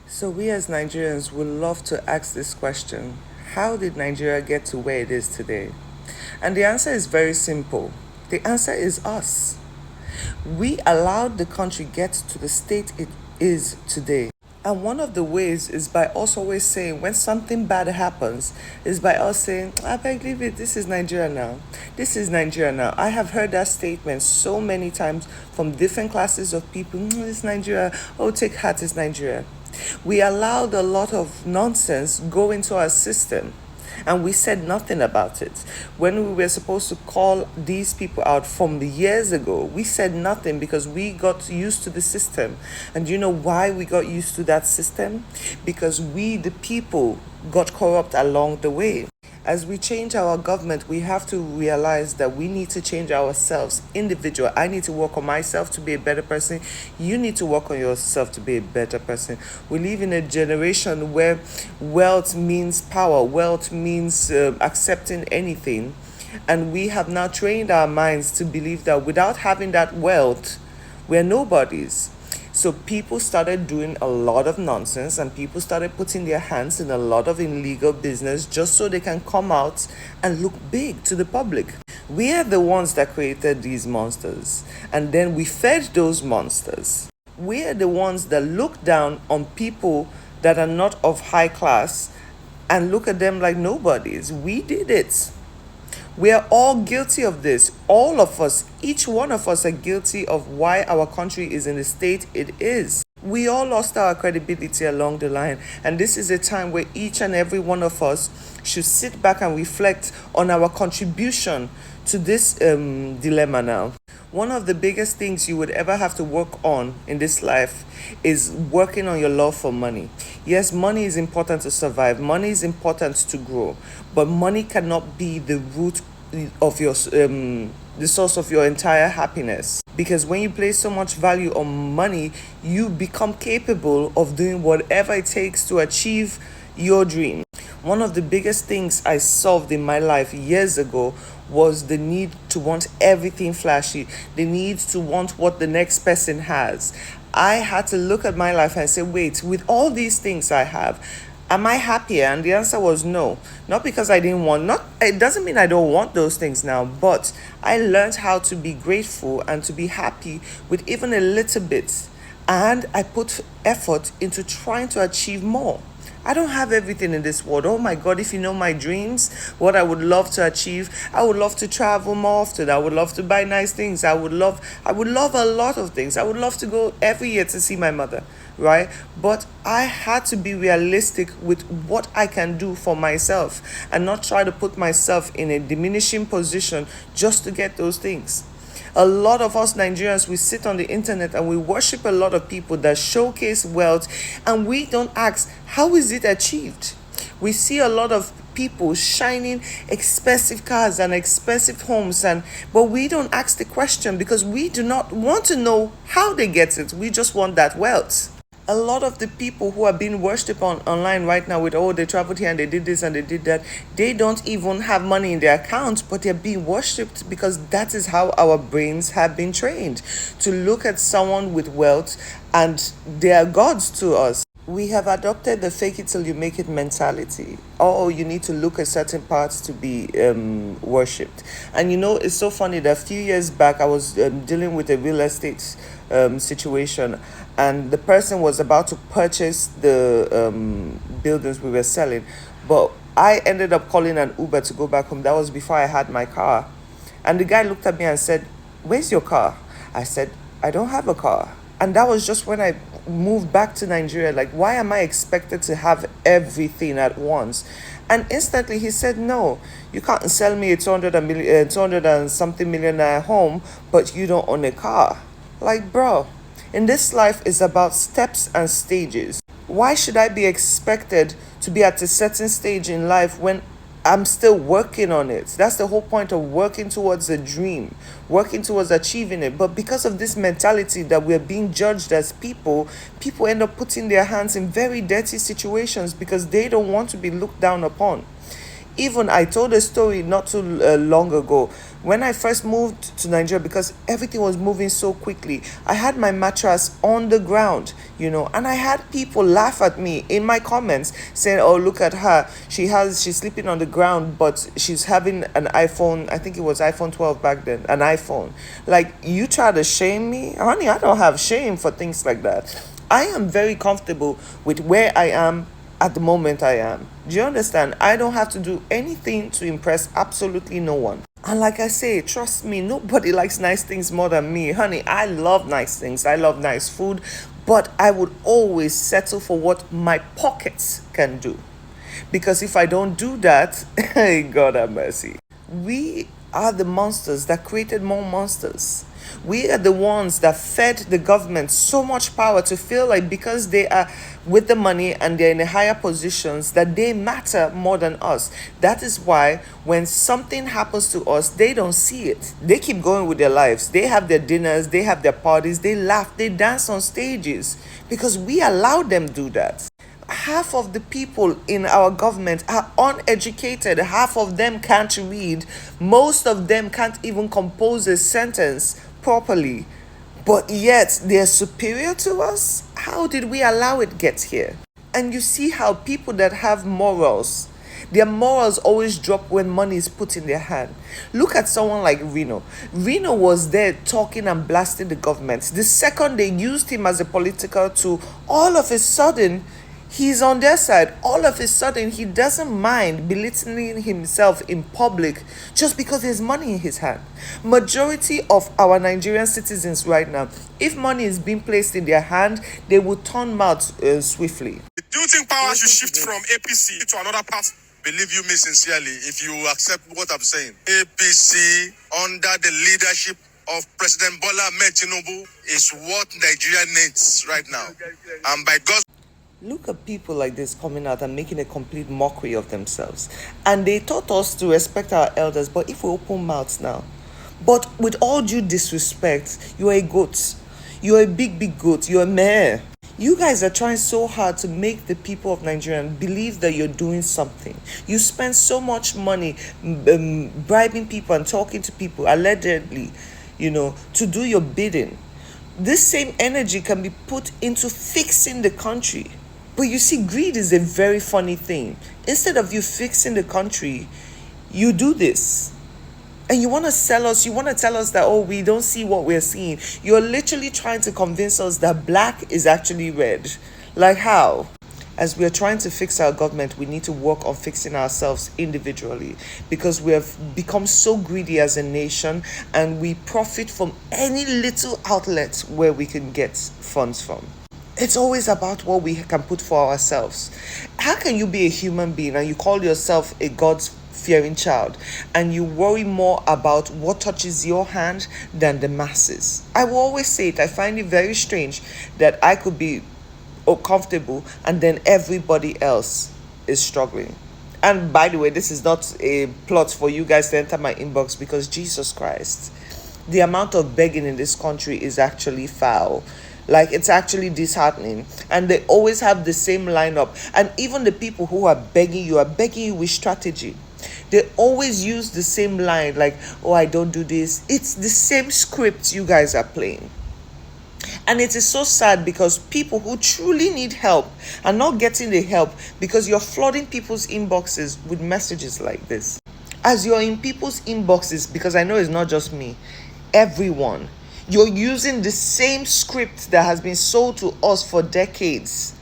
So, we as Nigerians would love to ask this question: how did Nigeria get to where it is today? And the answer is very simple. The answer is us. We allowed the country get to the state it is today. And one of the ways is by us always saying when something bad happens, is by us saying, I beg leave it, this is Nigeria now. This is Nigeria now. I have heard that statement so many times from different classes of people. It's Nigeria. Oh, take heart, it's Nigeria. We allowed a lot of nonsense go into our system and we said nothing about it. When we were supposed to call these people out from the years ago, we said nothing because we got used to the system. And you know why we got used to that system? Because we, the people, got corrupt along the way. As we change our government, we have to realize that we need to change ourselves individual. I need to work on myself to be a better person. You need to work on yourself to be a better person. We live in a generation where wealth means power, wealth means accepting anything. And we have now trained our minds to believe that without having that wealth, we're nobodies. So people started doing a lot of nonsense and people started putting their hands in a lot of illegal business just so they can come out and look big to the public. We are the ones that created these monsters and then we fed those monsters. We are the ones that look down on people that are not of high class and look at them like nobodies. We did it. We are all guilty of this. All of us, each one of us are guilty of why our country is in the state it is. We all lost our credibility along the line. And this is a time where each and every one of us should sit back and reflect on our contribution to this dilemma now. One of the biggest things you would ever have to work on in this life is working on your love for money. Yes, money is important to survive, money is important to grow, but money cannot be the root of your the source of your entire happiness, because when you place so much value on money, you become capable of doing whatever it takes to achieve your dream. One of the biggest things I solved in my life years ago was the need to want everything flashy, the need to want what the next person has. I had to look at my life and say, wait, with all these things I have, am I happier? And the answer was no. Not because I didn't want, not it doesn't mean I don't want those things now, but I learned how to be grateful and to be happy with even a little bit. And I put effort into trying to achieve more. I don't have everything in this world. Oh my God, if you know my dreams, what I would love to achieve, I would love to travel more often. I would love to buy nice things. I would love a lot of things. I would love to go every year to see my mother, right? But I had to be realistic with what I can do for myself and not try to put myself in a diminishing position just to get those things. A lot of us Nigerians, we sit on the internet and we worship a lot of people that showcase wealth and we don't ask, how is it achieved? We see a lot of people shining expensive cars and expensive homes, but we don't ask the question because we do not want to know how they get it. We just want that wealth. A lot of the people who are being worshipped online right now with, oh, they traveled here and they did this and they did that, they don't even have money in their account, but they're being worshipped because that is how our brains have been trained to look at someone with wealth and they are gods to us. We have adopted the fake it till you make it mentality. Oh, you need to look at certain parts to be worshipped. And you know, it's so funny that a few years back, I was dealing with a real estate situation, and the person was about to purchase the buildings we were selling. But I ended up calling an Uber to go back home. That was before I had my car. And the guy looked at me and said, where's your car? I said, I don't have a car. And that was just when I moved back to Nigeria. Like, why am I expected to have everything at once? And instantly he said, no, you can't sell me a 200 and something million home, but you don't own a car. Like, bro, in this life is about steps and stages. Why should I be expected to be at a certain stage in life when I'm still working on it? That's the whole point of working towards a dream, working towards achieving it. But because of this mentality that we're being judged as people end up putting their hands in very dirty situations because they don't want to be looked down upon. Even I told a story not too long ago when I first moved to Nigeria, because everything was moving so quickly. I had my mattress on the ground, and I had people laugh at me in my comments saying, "Oh, look at her. She's sleeping on the ground, but she's having an iPhone. I think it was iPhone 12 back then, an iPhone. Like, you try to shame me, honey. I don't have shame for things like that. I am very comfortable with where I am at the moment I am. Do you understand? I don't have to do anything to impress absolutely no one. And like I say, trust me, nobody likes nice things more than me. Honey, I love nice things. I love nice food, but I would always settle for what my pockets can do. Because if I don't do that, God have mercy. We are the monsters that created more monsters. We are the ones that fed the government so much power to feel like because they are with the money and they're in the higher positions that they matter more than us. That is why when something happens to us, they don't see it. They keep going with their lives. They have their dinners, they have their parties, they laugh, they dance on stages because we allow them do that. Half of the people in our government are uneducated. Half of them can't read. Most of them can't even compose a sentence properly. But yet they're superior to us? How did we allow it get here? And you see how people that have morals, their morals always drop when money is put in their hand. Look at someone like Reno. Reno was there talking and blasting the government. The second they used him as a political tool, all of a sudden, he's on their side. All of a sudden, he doesn't mind belittling himself in public just because there's money in his hand. Majority of our Nigerian citizens right now, if money is being placed in their hand, they will turn mouth swiftly. Do you think power should shift from APC to another party? Believe you me sincerely, if you accept what I'm saying. APC under the leadership of President Bola Ahmed Tinubu is what Nigeria needs right now. And by God's Look at people like this coming out and making a complete mockery of themselves. And they taught us to respect our elders, but if we open mouths now, but with all due disrespect, you are a goat. You are a big, big goat. You are a mayor. You guys are trying so hard to make the people of Nigeria believe that you're doing something. You spend so much money bribing people and talking to people, allegedly, to do your bidding. This same energy can be put into fixing the country. But you see, greed is a very funny thing. Instead of you fixing the country, you do this. And you want to tell us that, oh, we don't see what we're seeing. You're literally trying to convince us that black is actually red. Like how? As we are trying to fix our government, we need to work on fixing ourselves individually, because we have become so greedy as a nation and we profit from any little outlet where we can get funds from. It's always about what we can put for ourselves. How can you be a human being and you call yourself a God-fearing child and you worry more about what touches your hand than the masses? I will always say it. I find it very strange that I could be comfortable and then everybody else is struggling. And by the way, this is not a plot for you guys to enter my inbox, because Jesus Christ, the amount of begging in this country is actually foul. Like, it's actually disheartening. And they always have the same lineup. And even the people who are begging you with strategy. They always use the same line, like, oh, I don't do this. It's the same script you guys are playing. And it is so sad because people who truly need help are not getting the help because you're flooding people's inboxes with messages like this. As you're in people's inboxes, because I know it's not just me, everyone, you're using the same script that has been sold to us for decades.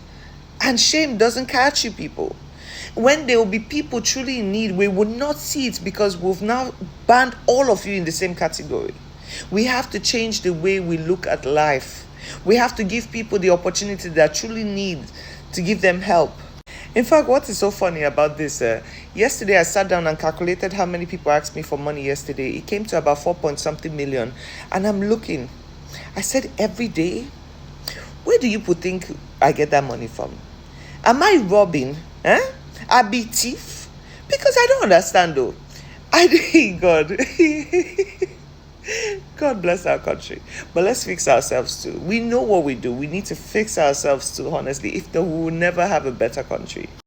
And shame doesn't catch you people. When there will be people truly in need, we will not see it because we've now banned all of you in the same category. We have to change the way we look at life. We have to give people the opportunity that truly need to give them help. In fact, what is so funny about this, yesterday I sat down and calculated how many people asked me for money yesterday. It came to about 4-point-something million. And I'm looking. I said, every day? Where do you think I get that money from? Am I robbing? I be thief? Because I don't understand though. God. God bless our country. But let's fix ourselves too. We know what we do. We need to fix ourselves too, honestly. If not, we will never have a better country.